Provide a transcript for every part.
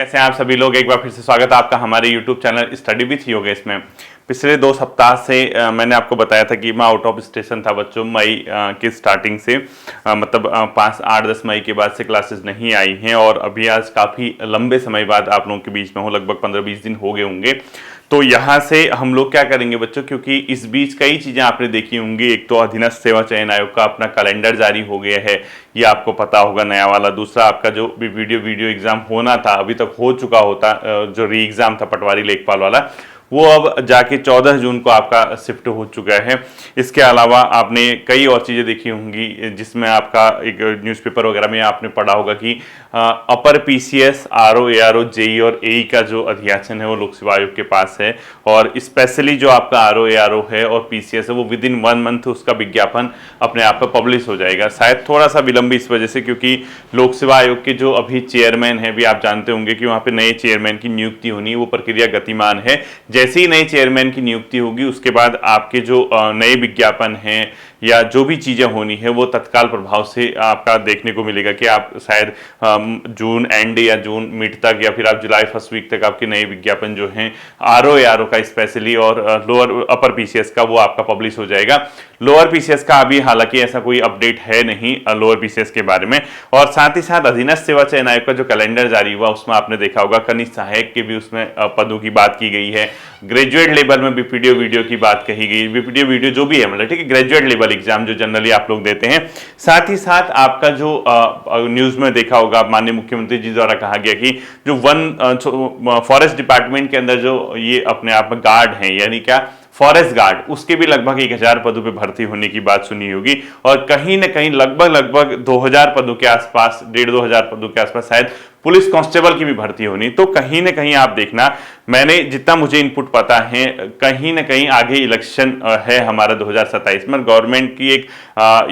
कैसे हैं आप सभी लोग। एक बार फिर से स्वागत है आपका हमारे YouTube channel study with Yogesh में। पिछले 2 सप्ताह से मैंने आपको बताया था कि मैं आउट ऑफ स्टेशन था बच्चों। मई की स्टार्टिंग से मतलब 5-8-10 मई के बाद से क्लासेस नहीं आई हैं और अभी आज काफ़ी लंबे समय बाद आप लोगों के बीच में हूँ, लगभग 15-20 दिन हो गए होंगे। तो यहाँ से हम लोग क्या करेंगे बच्चों, क्योंकि इस बीच कई चीज़ें आपने देखी होंगी। एक तो अधीनस्थ सेवा चयन आयोग का अपना कैलेंडर जारी हो गया है, ये आपको पता होगा, नया वाला। दूसरा, आपका जो भी वीडियो एग्जाम होना था अभी तक हो चुका होता, जो री एग्जाम था पटवारी लेखपाल वाला, वो अब जाके 14 जून को आपका शिफ्ट हो चुका है। इसके अलावा आपने कई और चीज़ें देखी होंगी जिसमें आपका एक न्यूज़पेपर वगैरह में आपने पढ़ा होगा कि upper PCS, RO, ARO, JE और एई का जो अध्यासन है वो लोक सेवा आयोग के पास है। और स्पेशली जो आपका आरओ, एआरओ है और पीसीएस है वो विद इन 1 मंथ उसका विज्ञापन अपने आप पर पब्लिश हो जाएगा। शायद थोड़ा सा विलंब इस वजह से, क्योंकि लोक सेवा आयोग के जो अभी चेयरमैन है, भी आप जानते होंगे कि वहाँ पे नए चेयरमैन की नियुक्ति होनी है, वो प्रक्रिया गतिमान है। जैसे ही नए चेयरमैन की नियुक्ति होगी उसके बाद आपके जो नए विज्ञापन हैं या जो भी चीज़ें होनी है वो तत्काल प्रभाव से आपका देखने को मिलेगा कि आप शायद जून एंड या जून मिड तक या फिर आप जुलाई फर्स्ट वीक तक आपके नए विज्ञापन जो हैं आरओ का स्पेशली और लोअर अपर पीसीएस का वो आपका पब्लिश हो जाएगा। लोअर पीसीएस का अभी हालांकि ऐसा कोई अपडेट है नहीं लोअर पीसीएस के बारे में। और साथ ही साथ अधीनस्थ सेवा चयन आयोग का जो कैलेंडर जारी हुआ उसमें आपने देखा होगा कनिष्ठ सहायक के भी उसमें पदों की बात की गई है। ग्रेजुएट लेवल में बीपीडीओ वीडियो की बात कही गई, बीपीडीओ वीडियो जो भी है मतलब, ठीक है, ग्रेजुएट लेवल एग्जाम जो जनरली आप लोग देते हैं। साथ ही साथ आपका जो न्यूज में देखा होगा माननीय मुख्यमंत्री जी द्वारा कहा गया कि जो फॉरेस्ट डिपार्टमेंट के अंदर जो ये अपने आप में गार्ड हैं, यानी क्या फॉरेस्ट गार्ड, उसके भी लगभग 1000 पदों पे भर्ती होने की बात सुनी होगी। और कहीं ना कहीं लगभग 2000 पदों के आसपास, 1500 पदों के आसपास शायद पुलिस कांस्टेबल की भी भर्ती होनी। तो कहीं ना कहीं आप देखना, मैंने जितना मुझे इनपुट पता है, कहीं ना कहीं आगे इलेक्शन है हमारा 2027 में। गवर्नमेंट की एक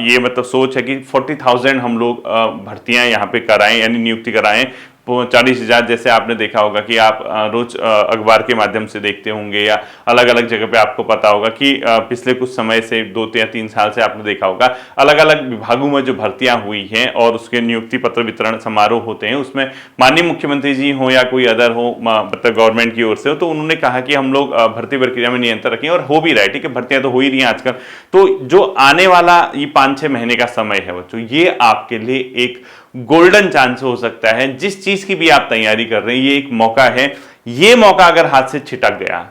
ये मतलब सोच है कि 40,000 हम लोग भर्तियां यहाँ पे कराएं, यानी नियुक्ति कराएं। 40,000 जैसे आपने देखा होगा कि आप रोज अखबार के माध्यम से देखते होंगे या अलग अलग जगह पे आपको पता होगा कि पिछले कुछ समय से 2 या 3 साल से आपने देखा होगा अलग अलग विभागों में जो भर्तियां हुई हैं और उसके नियुक्ति पत्र वितरण समारोह होते हैं, उसमें माननीय मुख्यमंत्री जी हो या कोई अदर हो, मतलब गवर्नमेंट की ओर से हो, तो उन्होंने कहा कि हम लोग भर्ती प्रक्रिया में नियंत्रण रखें। और हो भी रहा है, ठीक है, भर्तियां तो हो ही रही हैं आजकल। तो जो आने वाला ये 5-6 महीने का समय है बच्चों, ये आपके लिए एक गोल्डन चांस हो सकता है। जिस चीज की भी आप तैयारी कर रहे हैं, ये एक मौका है। ये मौका अगर हाथ से छिटक गया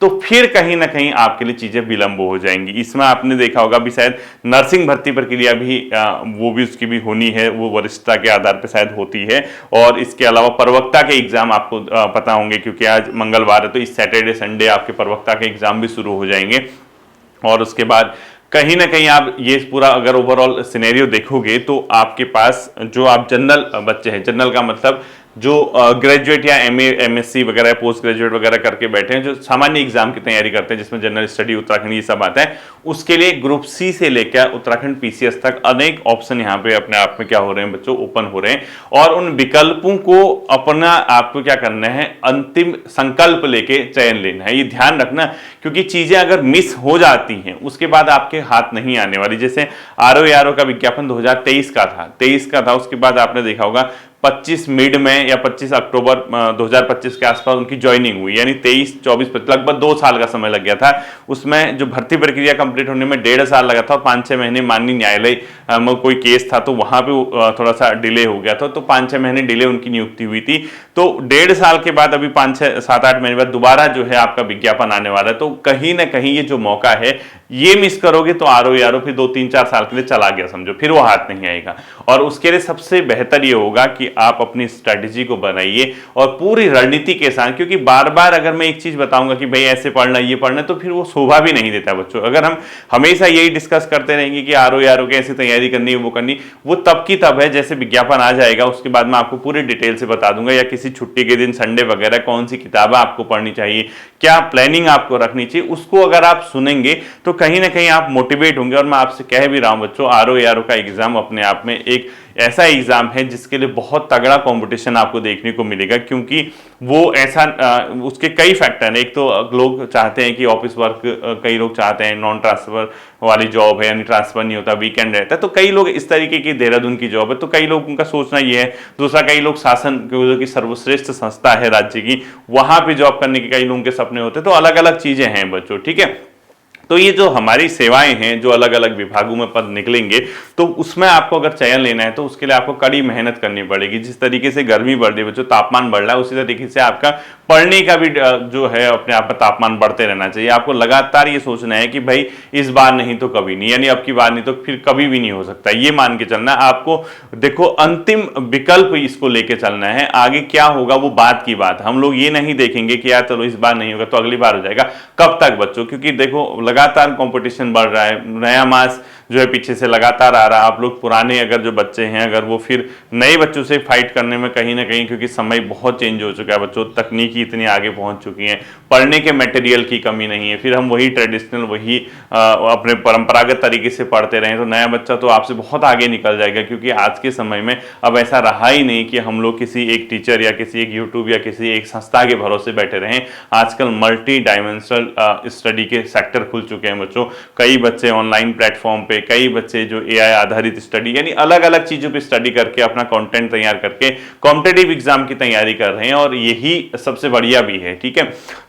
तो फिर कहीं ना कहीं आपके लिए चीजें विलंब हो जाएंगी। इसमें आपने देखा होगा भी शायद नर्सिंग भर्ती प्रक्रिया भी वो भी उसकी भी होनी है, वो वरिष्ठता के आधार पर शायद होती है। और इसके अलावा प्रवक्ता के एग्जाम आपको पता होंगे, क्योंकि आज मंगलवार है तो इस सैटरडे संडे आपके प्रवक्ता के एग्जाम भी शुरू हो जाएंगे। और उसके बाद कहीं ना कहीं आप ये पूरा अगर ओवरऑल सिनेरियो देखोगे तो आपके पास जो आप जनरल बच्चे हैं, जनरल का मतलब जो ग्रेजुएट या एमए, एमएससी वगैरह, पोस्ट ग्रेजुएट वगैरह करके बैठे हैं, जो सामान्य एग्जाम की तैयारी करते हैं जिसमें जनरल स्टडी, उत्तराखंड, ये सब आता है, उसके लिए ग्रुप सी से लेकर उत्तराखंड पीसीएस तक अनेक ऑप्शन यहाँ पे अपने आप में क्या हो रहे हैं बच्चों, ओपन हो रहे हैं। और उन विकल्पों को अपना आपको क्या करना है, अंतिम संकल्प लेके चयन लेना है। ये ध्यान रखना, क्योंकि चीजें अगर मिस हो जाती हैं उसके बाद आपके हाथ नहीं आने वाली। जैसे आरओ का विज्ञापन 2023 का था, उसके बाद आपने देखा होगा 25 मिड में या 25 अक्टूबर 2025 के आसपास उनकी ज्वाइनिंग हुई, यानी 23-24 लगभग 2 साल का समय लग गया था। उसमें जो भर्ती प्रक्रिया कंप्लीट होने में 1.5 साल लगा था और 5-6 महीने माननीय न्यायालय में कोई केस था तो वहां पे थोड़ा सा डिले हो गया था, तो 5-6 महीने डिले उनकी नियुक्ति हुई थी। तो 1.5 साल के बाद अभी 5-6-7-8 महीने बाद दोबारा जो है आपका विज्ञापन आने वाला है। तो कहीं ना कहीं ये जो मौका है, ये मिस करोगे तो आरओ फिर 2-3-4 साल के लिए चला गया समझो, फिर वो हाथ नहीं आएगा। और उसके लिए सबसे बेहतर ये होगा कि आप अपनी स्ट्रैटेजी को बनाइए और पूरी रणनीति के साथ, क्योंकि बार बार अगर मैं एक चीज बताऊंगा कि भाई ऐसे पढ़ना, ये पढ़ना, तो फिर वो शोभा भी नहीं देता बच्चों। अगर हम हमेशा यही डिस्कस करते रहेंगे कि आरओ कैसे तैयारी करनी है, वो करनी, वो तब की तब है जैसे विज्ञापन आ जाएगा उसके बाद मैं आपको पूरी डिटेल से बता दूंगा, या किसी छुट्टी के दिन संडे वगैरह कौन सी किताबें आपको पढ़नी चाहिए, क्या प्लानिंग आपको रखनी चाहिए, उसको अगर आप सुनेंगे तो कहीं ना कहीं आप मोटिवेट होंगे। और मैं आपसे कह भी रहा हूं बच्चों, आरओ का एग्जाम अपने आप में एक ऐसा एग्जाम है जिसके लिए बहुत तगड़ा कंपटीशन आपको देखने को मिलेगा, क्योंकि वो ऐसा उसके कई फैक्टर हैं। एक तो लोग चाहते हैं कि ऑफिस वर्क, कई लोग चाहते हैं नॉन ट्रांसफर वाली जॉब है, यानी ट्रांसफर नहीं होता, वीकेंड रहता है, तो कई लोग इस तरीके की देहरादून की जॉब है, तो कई लोग उनका सोचना ये है। दूसरा, कई लोग शासन की सर्वश्रेष्ठ संस्था है राज्य की, वहां पे जॉब करने के कई लोगों के सपने होते हैं। तो अलग अलग चीजें हैं बच्चों, ठीक है। तो ये जो हमारी सेवाएं हैं, जो अलग अलग विभागों में पद निकलेंगे, तो उसमें आपको अगर चयन लेना है तो उसके लिए आपको कड़ी मेहनत करनी पड़ेगी। जिस तरीके से गर्मी बढ़ रही है बच्चों, तापमान बढ़ रहा है, उसी तरीके से आपका पढ़ने का भी जो है अपने आप में तापमान बढ़ते रहना चाहिए। आपको लगातार ये सोचना है कि भाई इस बार नहीं तो कभी नहीं, यानी अब की बार नहीं तो फिर कभी भी नहीं हो सकता, ये मान के चलना है आपको। देखो, अंतिम विकल्प इसको लेके चलना है, आगे क्या होगा वो बात की बात। हम लोग ये नहीं देखेंगे कि यार चलो इस बार नहीं होगा तो अगली बार हो जाएगा। कब तक बच्चों? क्योंकि देखो लगातार कंपटीशन बढ़ रहा है, नया मास जो है पीछे से लगातार आ रहा है। आप लोग पुराने अगर जो बच्चे हैं, अगर वो फिर नए बच्चों से फाइट करने में कहीं ना कहीं, क्योंकि समय बहुत चेंज हो चुका है बच्चों, तकनीकी इतनी आगे पहुंच चुकी है, पढ़ने के मटेरियल की कमी नहीं है, फिर हम वही ट्रेडिशनल, वही अपने परंपरागत तरीके से पढ़ते रहें तो नया बच्चा तो आपसे बहुत आगे निकल जाएगा। क्योंकि आज के समय में अब ऐसा रहा ही नहीं कि हम लोग किसी एक टीचर या किसी एक यूट्यूब या किसी एक संस्था के भरोसे बैठे रहें। आजकल मल्टी डायमेंशनल स्टडी के सेक्टर खुल चुके हैं बच्चों। कई बच्चे ऑनलाइन प्लेटफॉर्म पे, कई बच्चे जो एआई आधारित स्टडी, यानी अलग अलग चीजों पे स्टडी करके अपना कंटेंट तैयार करके कॉम्पिटिटिव एग्जाम की तैयारी कर रहे हैं, और यही सबसे बढ़िया भी है, ठीक है।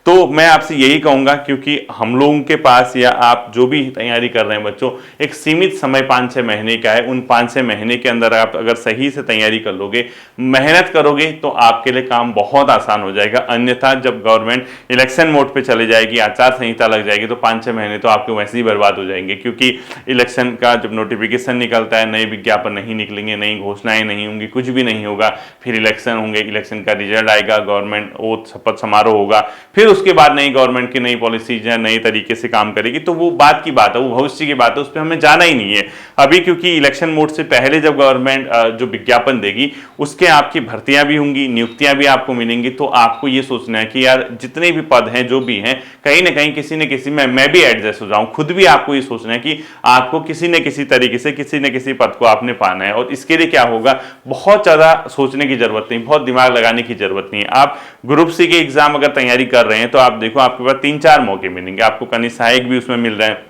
तो मैं आपसे यही कहूंगा, क्योंकि हम लोगों के पास या आप जो भी तैयारी कर रहे हैं बच्चों, एक सीमित समय 5-6 महीने का है। उन 5-6 महीने के अंदर आप अगर सही से तैयारी कर लोगे, मेहनत करोगे, तो आपके लिए काम बहुत आसान हो जाएगा। अन्यथा जब गवर्नमेंट इलेक्शन मोड पे चले जाएगी, आचार संहिता लग जाएगी, तो 5-6 महीने तो आपके वैसे ही बर्बाद हो जाएंगे। क्योंकि इलेक्शन का जब नोटिफिकेशन निकलता है, नए विज्ञापन नहीं निकलेंगे, नई घोषणाएं नहीं होंगी, कुछ भी नहीं होगा, फिर इलेक्शन होंगे, इलेक्शन का रिजल्ट आएगा, गवर्नमेंट ओथ शपथ समारोह होगा, फिर उसके बाद नई गवर्नमेंट की नई पॉलिसीज है, नई तरीके से काम करेगी, तो वो बात की बात है, वो भविष्य की बात है, उस पर हमें जाना ही नहीं है अभी। क्योंकि इलेक्शन मोड से पहले जब गवर्नमेंट जो विज्ञापन देगी, उसके आपकी भर्तियां भी होंगी, नियुक्तियां भी आपको मिलेंगी। तो आपको ये सोचना है कि यार जितने भी पद हैं, जो भी हैं, कहीं ना कहीं किसी न किसी में मैं भी एडजस्ट हो जाऊं। खुद भी आपको ये सोचना है कि आपको किसी न किसी तरीके से किसी न किसी पद को आपने पाना है। और इसके लिए क्या होगा, बहुत ज्यादा सोचने की जरूरत नहीं, बहुत दिमाग लगाने की जरूरत नहीं है। आप ग्रुप सी के एग्जाम अगर तैयारी कर रहे हैं तो आप देखो, आपके पास 3-4 मौके मिलेंगे। आपको कनिष्ठ सहायक भी उसमें मिल रहे हैं,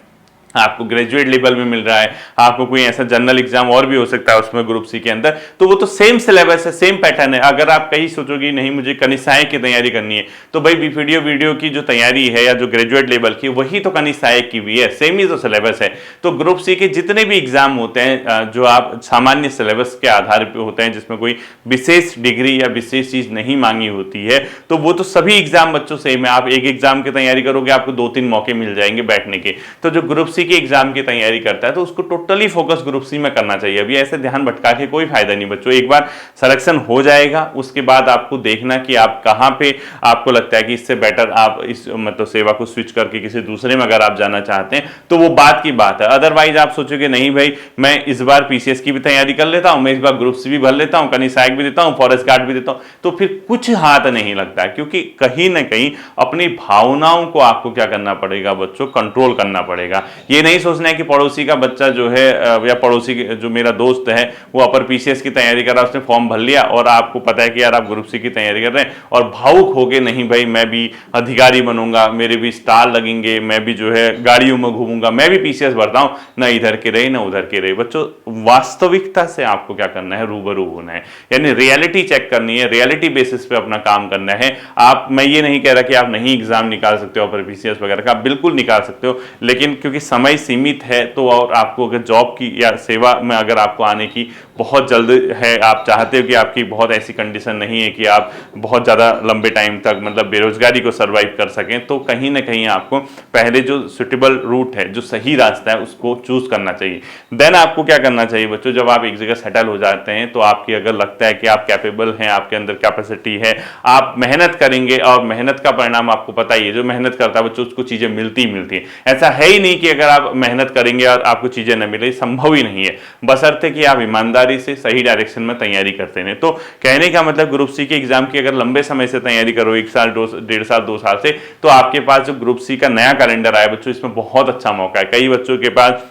आपको ग्रेजुएट लेवल में मिल रहा है, आपको कोई ऐसा जनरल एग्जाम और भी हो सकता है उसमें ग्रुप सी के अंदर। तो वो तो सेम सिलेबस है, सेम पैटर्न है। अगर आप कहीं सोचोगे नहीं मुझे कनिष्ठ सहायक की तैयारी करनी है, तो भाई वीडियो की जो तैयारी है या जो ग्रेजुएट लेवल की, वही तो कनिष्ठ सहायक की भी है, सेम ही तो सिलेबस है। तो ग्रुप सी के जितने भी एग्जाम होते हैं जो आप सामान्य सिलेबस के आधार पर होते हैं, जिसमें कोई विशेष डिग्री या विशेष चीज नहीं मांगी होती है, तो वो तो सभी एग्जाम बच्चों सेम है। आप एक एग्जाम की तैयारी करोगे, आपको 2-3 मौके मिल जाएंगे बैठने के। तो जो ग्रुप सी की एग्जाम की तैयारी करता है तो उसको टोटली फोकस ग्रुप सी में करना चाहिए। अभी ऐसे ध्यान भटका के कोई फायदा नहीं बच्चों। एक बार सिलेक्शन हो जाएगा, उसके बाद आपको देखना कि आप कहां पे आपको लगता है कि इससे बेटर आप इस मतलब सेवा को स्विच करके किसी दूसरे में अगर आप जाना चाहते हैं तो वो बात की बात है। अदरवाइज आप सोचोगे नहीं भाई मैं इस बार पीसीएस की भी तैयारी कर लेता हूं, मैं इस बार ग्रुप सी भी भर लेता हूं, कनिष्ठ सहायक भी देता हूं, फॉरेस्ट गार्ड भी देता हूं, तो फिर कुछ हाथ नहीं लगता। क्योंकि कहीं ना कहीं अपनी भावनाओं को आपको क्या करना पड़ेगा बच्चों, कंट्रोल करना पड़ेगा। ये नहीं सोचना है कि पड़ोसी का बच्चा जो है या पड़ोसी जो मेरा दोस्त है वो अपर पीसीएस की तैयारी कर रहा है, उसने फॉर्म भर लिया और आपको पता है कि यार आप ग्रुप सी की तैयारी कर रहे हैं और भावुक हो गए, नहीं भाई मैं भी अधिकारी बनूंगा, मेरे भी स्टार लगेंगे, मैं भी जो है गाड़ियों में घूमूंगा, मैं भी पीसीएस भरता हूं, ना इधर के रहे ना उधर के रहे। बच्चों वास्तविकता से आपको क्या करना है, रूबरू होना है, यानी रियलिटी चेक करनी है, रियलिटी बेसिस पे अपना काम करना है। आप, मैं ये नहीं कह रहा कि आप नहीं एग्जाम निकाल सकते हो अपर पीसीएस वगैरह का, आप बिल्कुल निकाल सकते हो, लेकिन क्योंकि समय सीमित है तो और आपको अगर जॉब की या सेवा में अगर आपको आने की बहुत जल्द है, आप चाहते हो कि आपकी बहुत ऐसी कंडीशन नहीं है कि आप बहुत ज़्यादा लंबे टाइम तक मतलब बेरोजगारी को सर्वाइव कर सकें, तो कहीं ना कहीं आपको पहले जो सुटेबल रूट है, जो सही रास्ता है, उसको चूज करना चाहिए। देन आपको क्या करना चाहिए बच्चों, जब आप एक जगह सेटल हो जाते हैं तो आपकी अगर लगता है कि आप कैपेबल हैं, आपके अंदर कैपेसिटी है, आप मेहनत करेंगे और मेहनत का परिणाम आपको पता ही है, जो मेहनत करता है बच्चों उसको चीज़ें मिलती ही मिलती है। ऐसा है ही नहीं कि अगर आप मेहनत करेंगे और आपको चीज़ें न मिले, संभव ही नहीं है, बशर्ते कि आप ईमानदारी से सही डायरेक्शन में तैयारी करते हैं। तो कहने का मतलब ग्रुप सी के एग्जाम की अगर लंबे समय से तैयारी करो, 1 साल 1.5 साल 2 साल से, तो आपके पास जो ग्रुप सी का नया कैलेंडर आया बच्चों, इसमें बहुत अच्छा मौका है। कई बच्चों के पास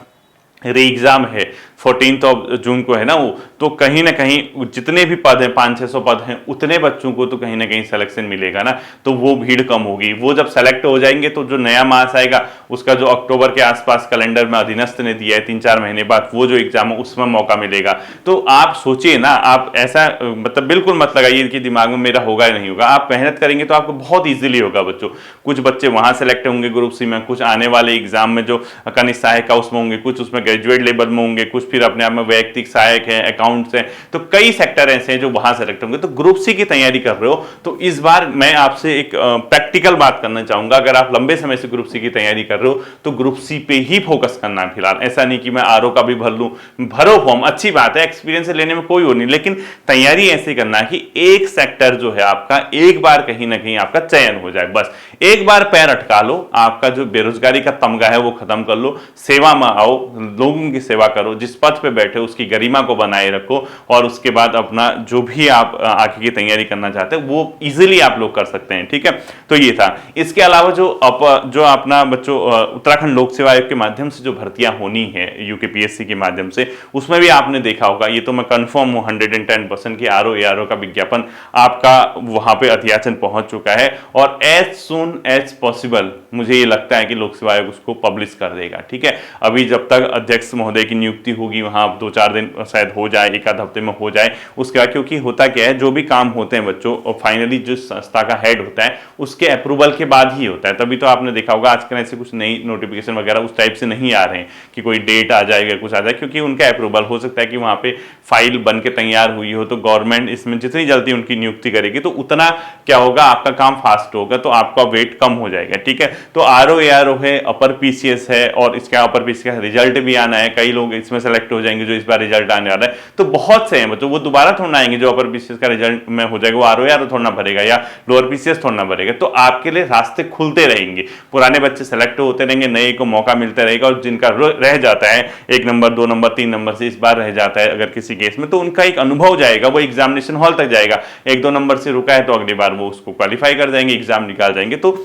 री एग्जाम है, 14 जून को है ना वो, तो कहीं ना कहीं जितने भी पद हैं 500-600 पद हैं, उतने बच्चों को तो कहीं ना कहीं सिलेक्शन मिलेगा ना, तो वो भीड़ कम होगी। वो जब सेलेक्ट हो जाएंगे तो जो नया मास आएगा उसका जो अक्टूबर के आसपास कैलेंडर में अधीनस्थ ने दिया है 3-4 महीने बाद, वो जो एग्जाम है उसमें मौका मिलेगा। तो आप सोचिए ना, आप ऐसा मतलब बिल्कुल मत लगाइए कि दिमाग में मेरा होगा या नहीं होगा। आप मेहनत करेंगे तो आपको बहुत ईजिली होगा बच्चों। कुछ बच्चे वहां सेलेक्ट होंगे ग्रुप सी में, कुछ आने वाले एग्जाम में जो कनिष्ठ सहायक का उसमें होंगे, कुछ उसमें ग्रेजुएट लेवल में होंगे, कुछ फिर अपने आप में वैयक्तिक सहायक है, अकाउंट्स है, तो कई सेक्टर ऐसे हैं जो वहां सेलेक्ट होंगे। तो ग्रुप सी की तैयारी कर रहे हो तो इस बार मैं आपसे एक प्रैक्टिकल बात करना चाहूंगा। अगर आप लंबे समय से ग्रुप सी की तैयारी कर रहे हो तो ग्रुप सी पे ही फोकस करना है फिलहाल। ऐसा नहीं कि मैं आरओ का भी भर लूं, भरो फॉर्म, अच्छी बात है, एक्सपीरियंस लेने में कोई वो नहीं, लेकिन तैयारी ऐसे करना है कि एक सेक्टर जो है आपका एक बार कहीं ना कहीं आपका चयन हो जाए। बस एक बार पैर अटका लो, आपका जो बेरोजगारी का तमगा है वो खत्म कर लो, सेवा में आओ, लोगों की सेवा करो, जिस पद पे बैठे उसकी गरिमा को बनाए रखो, और उसके बाद अपना जो भी आप आगे की तैयारी करना चाहते हैं वो इजीली आप लोग कर सकते हैं। ठीक है, तो ये था। इसके अलावा जो अपना बच्चों उत्तराखंड लोक सेवा आयोग के माध्यम से जो भर्तियां होनी है यूकेपीएससी के माध्यम से, उसमें भी आपने देखा होगा, ये तो मैं कंफर्म हूं 110% की आरओ एआरओ का विज्ञापन आपका वहां पे अध्याचन पहुंच चुका है, और एज सुन एज पॉसिबल मुझे ये लगता है कि लोक सेवा आयोग उसको पब्लिश कर देगा। ठीक है, अभी जब तक अध्यक्ष महोदय की नियुक्ति होगी वहां 2-4 दिन शायद हो जाए, एक आध हफ्ते में हो जाए उसका, क्योंकि होता क्या है, जो भी काम होते हैं बच्चों फाइनली जो संस्था का हेड होता है उसके अप्रूवल के बाद ही होता है। तभी तो आपने देखा होगा आजकल ऐसे कुछ नई नोटिफिकेशन वगैरह उस टाइप से नहीं आ रहे हैं कि कोई डेट आ जाएगा कुछ आ जाए, क्योंकि उनका अप्रूवल हो सकता है कि वहां पे फाइल बन के तैयार हुई हो, तो गवर्नमेंट इसमें जितनी जल्दी उनकी नियुक्ति करेगी तो उतना क्या होगा, आपका काम फास्ट होगा, तो आपका वेट कम हो जाएगा। ठीक है, तो आरओ एआरओ है, अपर पीसीएस है, और इसका अपर पीसीएस का रिजल्ट भी आना है, कई लोग इसमें सेलेक्ट हो जाएंगे जो इस बार रिजल्ट आने वाला है, तो बहुत से हैं बच्चों, वो दोबारा थोड़ा आएंगे जो अपर पीसीएस का रिजल्ट में हो जाएगा, वो आरओ एआरओ थोड़ा भरेगा या लोअर पीसीएस थोड़ा भरेगा, तो आपके लिए रास्ते खुलते रहेंगे, पुराने बच्चे सेलेक्ट होते रहेंगे, नए को मौका मिलता रहेगा, और जिनका रह जाता है 1 नंबर 2 नंबर 3 नंबर से इस बार रह जाता है अगर किसी केस में, तो उनका एक अनुभव जाएगा, वो एग्जामिनेशन हॉल तक जाएगा, 1-2 नंबर से रुका है तो अगली बार वो उसको क्वालिफाई कर जाएंगे, एग्जाम निकाल जाएंगे, तो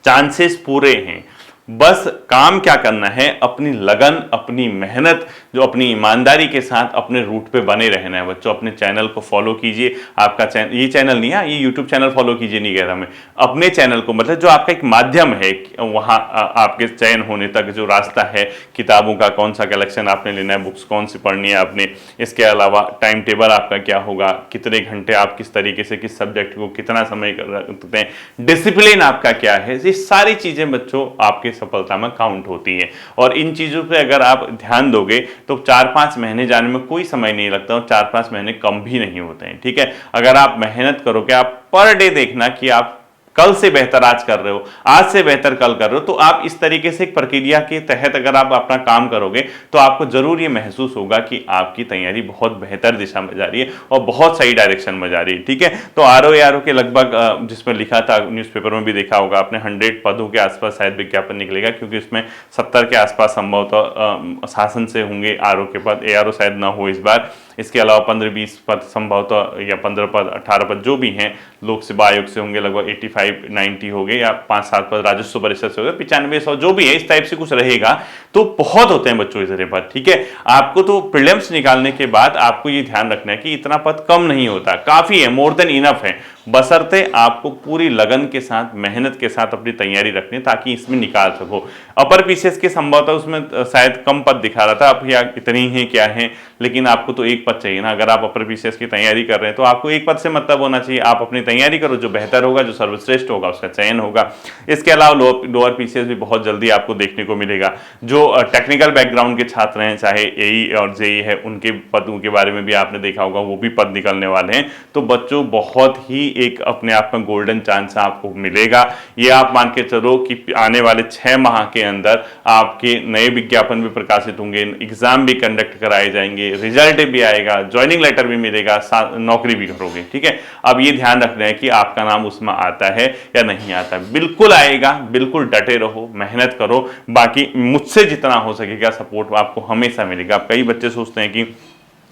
चांसेस पूरे हैं। बस काम क्या करना है, अपनी लगन, अपनी मेहनत, जो अपनी ईमानदारी के साथ अपने रूट पे बने रहना है बच्चों। अपने चैनल को फॉलो कीजिए, आपका चैनल, ये चैनल नहीं है, ये यूट्यूब चैनल फॉलो कीजिए नहीं कह रहा मैं, अपने चैनल को, मतलब जो आपका एक माध्यम है वहाँ आपके चयन होने तक जो रास्ता है, किताबों का कौन सा कलेक्शन आपने लेना है, बुक्स कौन सी पढ़नी है आपने, इसके अलावा टाइम टेबल आपका क्या होगा, कितने घंटे आप किस तरीके से किस सब्जेक्ट को कितना समय रखते हैं, डिसिप्लिन आपका क्या है, ये सारी चीजें बच्चों आपके सफलता में काउंट होती है। और इन चीजों पे अगर आप ध्यान दोगे तो 4-5 महीने जाने में कोई समय नहीं लगता, और 4-5 महीने कम भी नहीं होते हैं। ठीक है, अगर आप मेहनत करोगे, आप पर डे देखना कि आप कल से बेहतर आज कर रहे हो, आज से बेहतर कल कर रहे हो, तो आप इस तरीके से एक प्रक्रिया के तहत अगर आप अपना काम करोगे तो आपको जरूर ये महसूस होगा कि आपकी तैयारी बहुत बेहतर दिशा में जा रही है और बहुत सही डायरेक्शन में जा रही है। ठीक है, तो आरओ एआरओ के लगभग जिसमें लिखा था, न्यूज़पेपर में भी देखा होगा आपने, 100 पदों के आसपास शायद विज्ञापन निकलेगा, क्योंकि उसमें 70 के आसपास संभवतः शासन से होंगे आरओ के पद, एआरओ शायद ना हो इस बार। इसके अलावा 15-20 पद संभवतः, या 15 पद 18 पद जो भी हैं लोक सेवा आयोग से होंगे, लगभग 85-90 हो गए, या 5-7 पद राजस्व परिषद से हो गए, 95-100 जो भी है, इस टाइप से कुछ रहेगा। तो बहुत होते हैं बच्चों इतने पद। ठीक है, आपको तो प्रीलिम्स निकालने के बाद आपको ये ध्यान रखना है कि इतना पद कम नहीं होता, काफी है, मोर देन इनफ है, बशर्ते आपको पूरी लगन के साथ, मेहनत के साथ अपनी तैयारी रखनी ताकि इसमें निकाल सको। अपर पीसीएस के संभवतः उसमें शायद कम पद दिखा रहा था, अब या इतनी ही क्या है, लेकिन आपको तो एक पद चाहिए ना। अगर आप अपर पीसीएस की तैयारी कर रहे हैं तो आपको एक पद से मतलब होना चाहिए, आप अपनी तैयारी करो, जो बेहतर होगा, जो सर्वश्रेष्ठ होगा उसका चयन होगा। इसके अलावा लोअर पीसीएस भी बहुत जल्दी आपको देखने को मिलेगा। जो टेक्निकल बैकग्राउंड के छात्र हैं, चाहे एई और जेई है, उनके पदों के बारे में भी आपने देखा होगा, वो भी पद निकलने वाले हैं। तो बच्चों बहुत ही एक अपने आप में गोल्डन चांस आपको मिलेगा। ये आप मान के चलो कि आने वाले 6 माह के अंदर आपके नए विज्ञापन भी प्रकाशित होंगे, एग्जाम भी कंडक्ट कराए जाएंगे, रिजल्ट भी आएगा, ज्वाइनिंग लेटर भी मिलेगा, नौकरी भी करोगे। ठीक है, अब ये ध्यान रखना है कि आपका नाम उसमें आता है या नहीं आता। बिल्कुल आएगा, बिल्कुल डटे रहो, मेहनत करो, बाकी मुझसे जितना हो सकेगा सपोर्ट आपको हमेशा मिलेगा। कई बच्चे सोचते हैं कि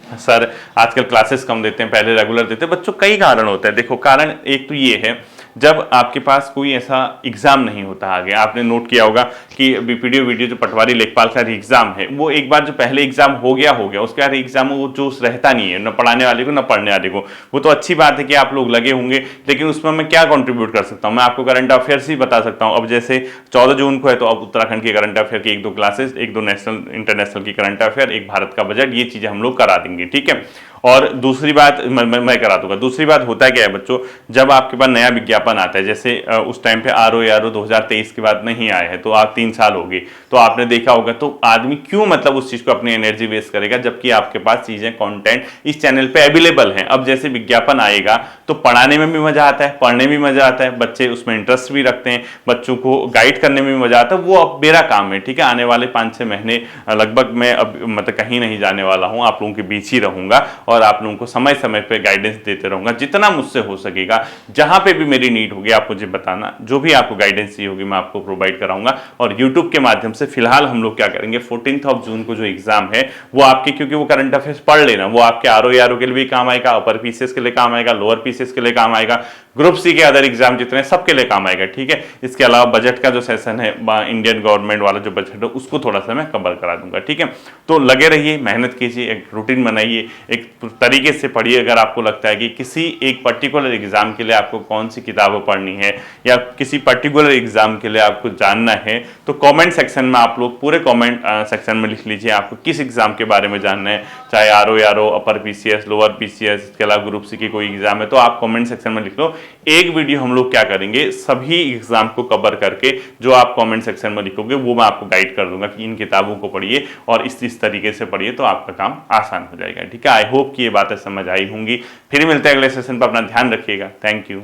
सर आजकल क्लासेस कम देते हैं, पहले रेगुलर देते हैं। बच्चों कई कारण होते हैं, देखो कारण एक तो ये है जब आपके पास कोई ऐसा एग्जाम नहीं होता आगे। आपने नोट किया होगा कि बीपीडीओ वीडियो जो पटवारी लेखपाल का एग्जाम है, वो एक बार जो पहले एग्जाम हो गया उसके बाद एग्जाम वो जो रहता नहीं है, न पढ़ाने वाले को न पढ़ने वाले को। वो तो अच्छी बात है कि आप लोग लगे होंगे, लेकिन उसमें मैं क्या कंट्रीब्यूट कर सकता हूं? मैं आपको करंट अफेयर्स ही बता सकता हूं। अब जैसे 14 जून को है, तो अब उत्तराखंड के करंट अफेयर की 1-2 क्लासेस, 1-2 नेशनल इंटरनेशनल की करंट अफेयर, एक भारत का बजट, ये चीजें हम लोग करा देंगे, ठीक है। और दूसरी बात मैं करा दूंगा। दूसरी बात होता क्या है बच्चों, जब आपके पास नया विज्ञापन आता है, जैसे उस टाइम पे आरओ 2023 के बाद नहीं आया है, तो आप 3 साल हो गए, तो आपने देखा होगा, तो आदमी क्यों मतलब उस चीज को अपनी एनर्जी वेस्ट करेगा, जबकि आपके पास चीजें कंटेंट इस चैनल पे अवेलेबल हैं। अब जैसे विज्ञापन आएगा तो पढ़ाने में भी मजा आता है, पढ़ने में मजा आता है, बच्चे उसमें इंटरेस्ट भी रखते हैं, बच्चों को गाइड करने में भी मजा आता है। वो अब मेरा काम है, ठीक है। आने वाले 5-6 महीने लगभग मैं अब मतलब कहीं नहीं जाने वाला हूं, आप लोगों के बीच ही रहूंगा और आप लोगों को समय समय पे गाइडेंस देते रहूंगा, जितना मुझसे हो सकेगा। जहां पे भी मेरी नीड होगी आप मुझे बताना, जो भी आपको गाइडेंस चाहिए होगी मैं आपको प्रोवाइड कराऊंगा। और यूट्यूब के माध्यम से फिलहाल हम लोग क्या करेंगे, 14 जून को जो एग्जाम है वो आपके, क्योंकि वो करंट अफेयर्स पढ़ लेना, वो आपके आरओ के लिए भी काम आएगा, अपर पीसीएस के लिए काम आएगा, लोअर पीसीएस के लिए काम आएगा, ग्रुप सी के अदर एग्जाम जितने सबके लिए काम आएगा, ठीक है। इसके अलावा बजट का जो सेशन है, इंडियन गवर्नमेंट वाला जो बजट है, उसको थोड़ा सा मैं कवर करा दूंगा, ठीक है। तो लगे रहिए, मेहनत कीजिए, एक रूटीन बनाइए, एक तरीके से पढ़िए। अगर आपको लगता है कि किसी एक पर्टिकुलर एग्जाम के लिए आपको कौन सी किताबें पढ़नी है या किसी पर्टिकुलर एग्जाम के लिए आपको जानना है, तो कमेंट सेक्शन में आप लोग पूरे कमेंट सेक्शन में लिख लीजिए आपको किस एग्जाम के बारे में जानना है, चाहे RO, upper PCS, lower PCS, इसके अलावा ग्रुप सी की कोई एग्जाम है, तो आप कमेंट सेक्शन में लिख लो। एक वीडियो हम लोग क्या करेंगे, सभी एग्जाम को कवर करके जो आप कमेंट सेक्शन में लिखोगे वो मैं आपको गाइड कर दूंगा कि इन किताबों को पढ़िए और इस तरीके से पढ़िए, तो आपका काम आसान हो जाएगा, ठीक है। आई होप कि ये बातें समझ आई होंगी। फिर मिलते हैं अगले सेशन पर, अपना ध्यान रखिएगा। Thank you.